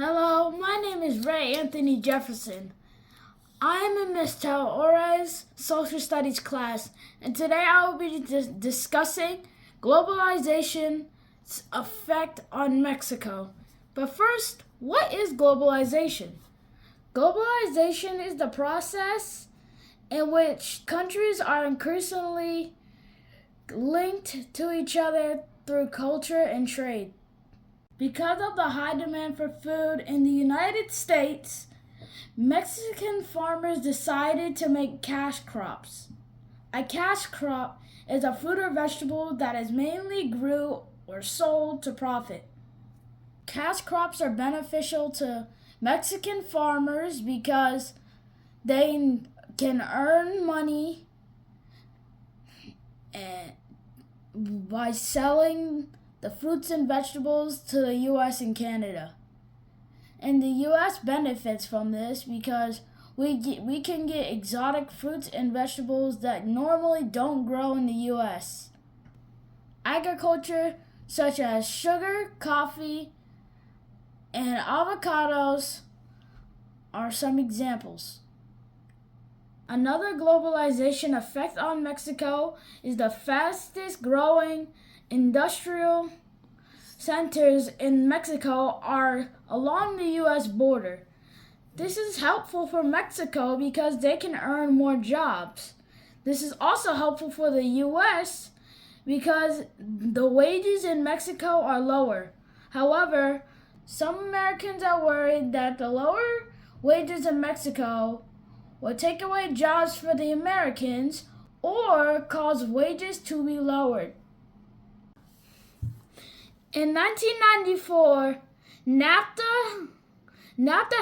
Hello, my name is Ray Anthony Jefferson. I am in Ms. Taora's Social Studies class, and today I will be discussing globalization's effect on Mexico. But first, what is globalization? Globalization is the process in which countries are increasingly linked to each other through culture and trade. Because of the high demand for food in the United States, Mexican farmers decided to make cash crops. A cash crop is a fruit or vegetable that is mainly grew or sold to profit. Cash crops are beneficial to Mexican farmers because they can earn money by selling the fruits and vegetables to the U.S. and Canada. And the U.S. benefits from this because we can get exotic fruits and vegetables that normally don't grow in the U.S. Agriculture such as sugar, coffee, and avocados are some examples. Another globalization effect on Mexico is the fastest growing industrial centers in Mexico are along the U.S. border. This is helpful for Mexico because they can earn more jobs. This is also helpful for the U.S. because the wages in Mexico are lower. However, some Americans are worried that the lower wages in Mexico will take away jobs for the Americans or cause wages to be lowered. In 1994, NAFTA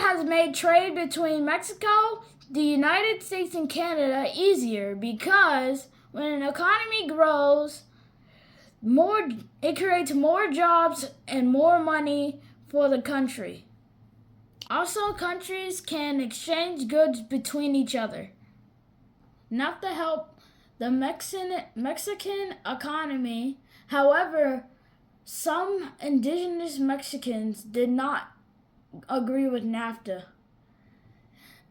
has made trade between Mexico, the United States, and Canada easier because when an economy grows, it creates more jobs and more money for the country. Also, countries can exchange goods between each other. NAFTA helped the Mexican economy. However, some indigenous Mexicans did not agree with NAFTA.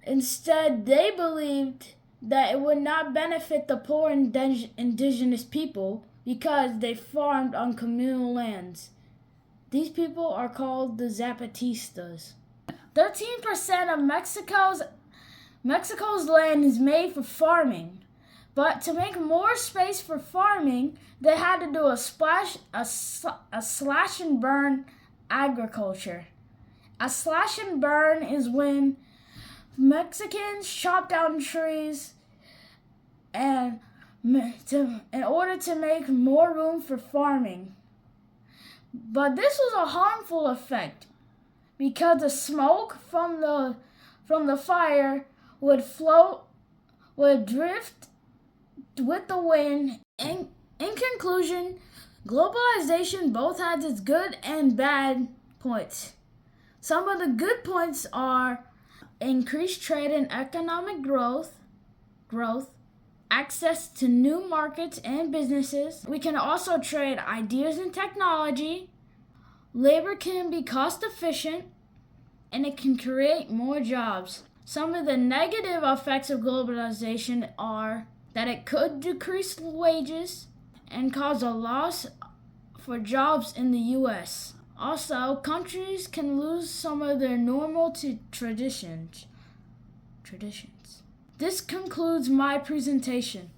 Instead, they believed that it would not benefit the poor indigenous people because they farmed on communal lands. These people are called the Zapatistas. 13% of Mexico's land is made for farming. But to make more space for farming, they had to do a slash and burn agriculture. A slash and burn is when Mexicans chop down trees in order to make more room for farming. But this was a harmful effect because the smoke from the fire would drift with the wind. In conclusion, globalization both has its good and bad points. Some of the good points are increased trade and economic growth, access to new markets and businesses. We can also trade ideas and technology. Labor can be cost efficient, and it can create more jobs. Some of the negative effects of globalization are that it could decrease wages and cause a loss for jobs in the U.S. Also, countries can lose some of their normal traditions. This concludes my presentation.